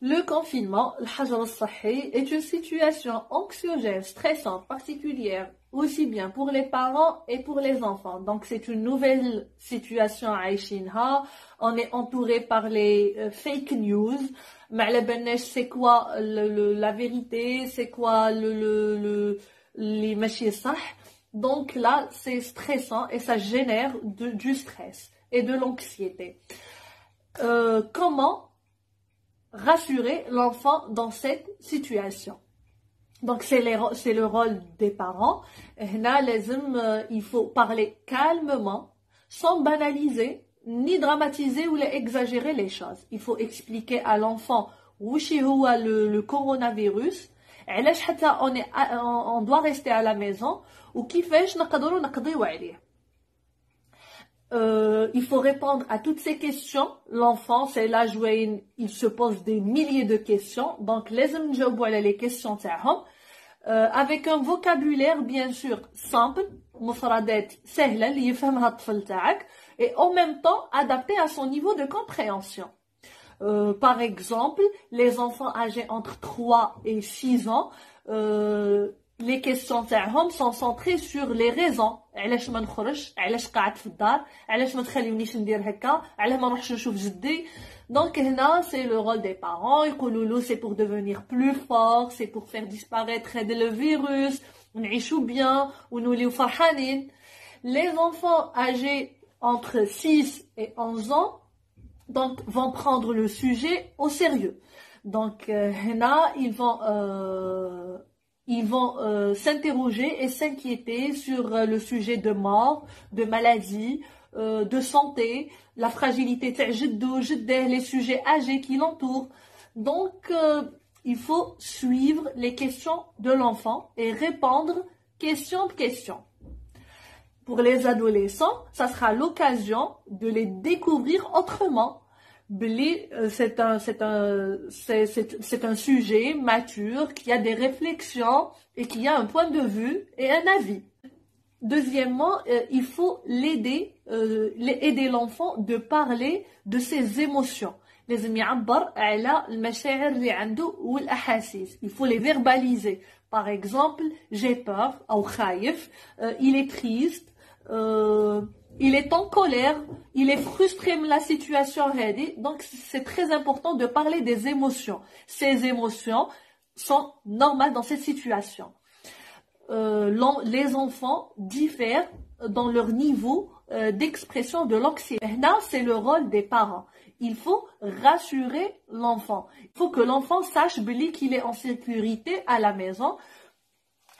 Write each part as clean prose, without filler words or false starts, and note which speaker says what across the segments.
Speaker 1: Le confinement, الحجر الصحي, est une situation anxiogène, stressante, particulière, aussi bien pour les parents et pour les enfants. Donc c'est une nouvelle situation à عايشينها. On est entouré par les fake news. ما على بالناش c'est quoi la vérité, c'est quoi les ماشي صح. Donc là, c'est stressant et ça génère du stress et de l'anxiété. Comment rassurer l'enfant dans cette situation? Donc c'est le rôle des parents. Il faut parler calmement, sans banaliser, ni dramatiser ou exagérer les choses. Il faut expliquer à l'enfant وش هو le coronavirus, علاش حتى on doit rester à la maison وكيفاش نقدروا نقضيو عليه. Il faut répondre à toutes ces questions. L'enfant, c'est l'âge où il se pose des milliers de questions. Donc, لازم نجاوبوا على les questions تاعهم. Avec un vocabulaire, bien sûr, simple, مفردات سهلة اللي يفهمها الطفل تاعك, et en même temps adapté à son niveau de compréhension. Par exemple, les enfants âgés entre 3 et 6 ans, les questions تاعهم sont centrées sur les raisons. علاش ما نخرج, علاش قاعد في الدار, علاش ما تخليونيش ندير هكا, علاش ما نروحش نشوف جدي. Donc هنا c'est le rôle des parents. يقولوا له c'est pour devenir plus fort, c'est pour faire disparaître le virus, نعيشوا bien ونوليو فرحانين. Les enfants âgés entre 6 et 11 ans donc vont prendre le sujet au sérieux. Donc هنا ils vont s'interroger et s'inquiéter sur le sujet de mort, de maladie, de santé, la fragilité تاع جدو جده, les sujets âgés qui l'entourent. Donc il faut suivre les questions de l'enfant et répondre question de question. Pour les adolescents, ça sera l'occasion de les découvrir autrement. C'est un sujet mature qui a des réflexions et qui a un point de vue et un avis. Deuxièmement, il faut aider l'enfant de parler de ses émotions. لازم يعبر على المشاعر اللي عنده والأحاسيس. Il faut les verbaliser. Par exemple, j'ai peur أو خايف, il est triste, il est en colère, il est frustré de la situation. Donc c'est très important de parler des émotions. Ces émotions sont normales dans cette situation. Les enfants diffèrent dans leur niveau d'expression de l'anxiété. Là, c'est le rôle des parents. Il faut rassurer l'enfant. Il faut que l'enfant sache qu'il est en sécurité à la maison.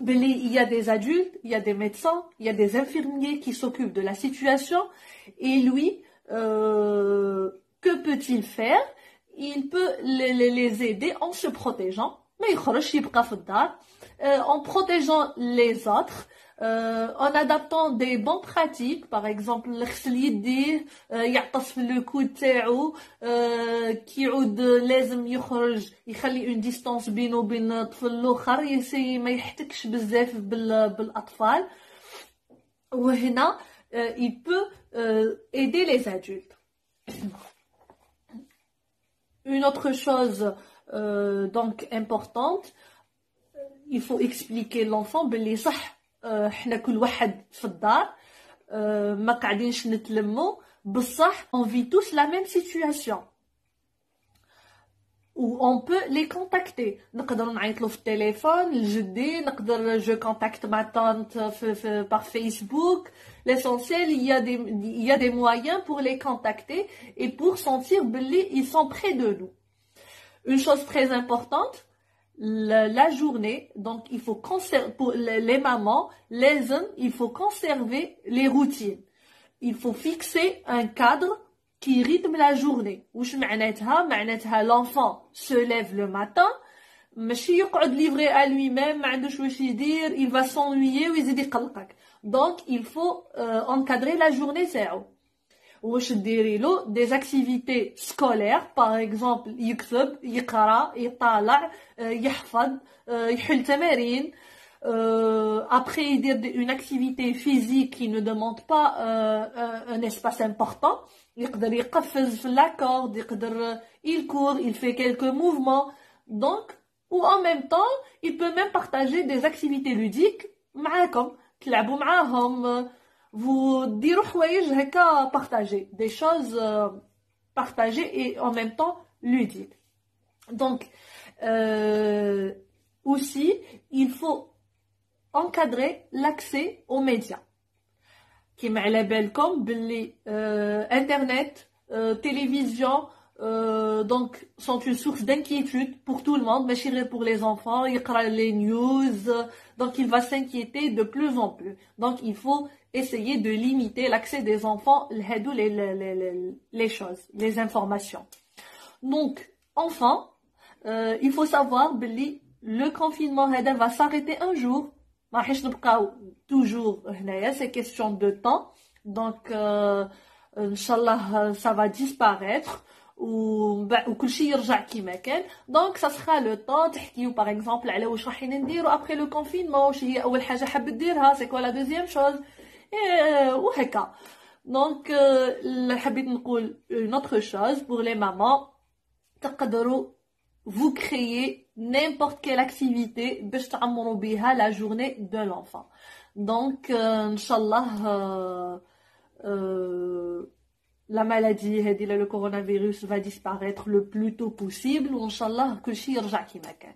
Speaker 1: Il y a des adultes, il y a des médecins, il y a des infirmiers qui s'occupent de la situation. Et lui, que peut-il faire? Il peut les aider en se protégeant. Mais en protégeant les autres, en adaptant des bonnes pratiques. Par exemple, غسل يديه, يعطس في الكود تاعو, كيعود لازم يخرج يخلي une distance بينه وبين الطفل الاخر, يسي ما يحتكش بزاف بالاطفال. وهنا il peut aider les adultes. Une autre chose donc importante, il faut expliquer l'enfant بلي صح حنا كل واحد في الدار, ما قاعدينش نتلمو, بصح on vit tous la même situation où on peut les contacter. نقدر نعيطلو في التليفون لجدي, نقدر je contacte ma tante par Facebook. L'essentiel, il y a des moyens pour les contacter et pour sentir بلي ils sont près de nous. Une chose très importante, la journée, donc il faut conserver, pour les mamans, les hommes, il faut conserver les routines. Il faut fixer un cadre qui rythme la journée. وش معناتها l'enfant se lève le matin, ماشي يقعد livré à lui-même, ما عندوش واش يدير, il va s'ennuyer ويزيد يقلقك. Donc il faut encadrer la journée تاعو. واش ديري له des activités scolaires, par exemple يكتب, يقرا, يطالع, يحفظ, يحل تمارين. Après il dit une activité physique qui ne demande pas un espace important, يقدر يقفز في l'accord, يقدر il court, il fait quelques mouvements. Donc, ou en même temps, il peut même partager des activités ludiques معاكم, تلعبوا معاهم, vous ديروا حوايج هكا partager, des choses partagées et en même temps ludiques. Donc, aussi, il faut encadrer l'accès aux médias. كيما على بالكم باللي internet, télévision, donc sont une source d'inquiétude pour tout le monde, ماشي غير pour les enfants, يقرا les news, donc il va s'inquiéter de plus en plus. Donc il faut essayer de limiter l'accès des enfants لهادو les choses, les informations. Donc enfin, il faut savoir باللي le confinement هذا va s'arrêter un jour. ما راحش نبقاو toujours هنايا, c'est question de temps. Donc ان شاء الله ça va disparaître وكل شيء يرجع كيما كان. Donc ça sera le temps تحكيو par exemple على واش رايحين نديرو après le confinement, واش هي اول حاجه حاب ديرها, c'est quoi la deuxième chose, وهكا. Donc حبيت نقول une autre chose pour les mamans, تقدروا vous créez n'importe quelle activité باش تعمروا بها la journée de l'enfant. Donc inchallah la maladie le coronavirus va disparaître le plus tôt possible, inchallah كل شيء يرجع كما كان.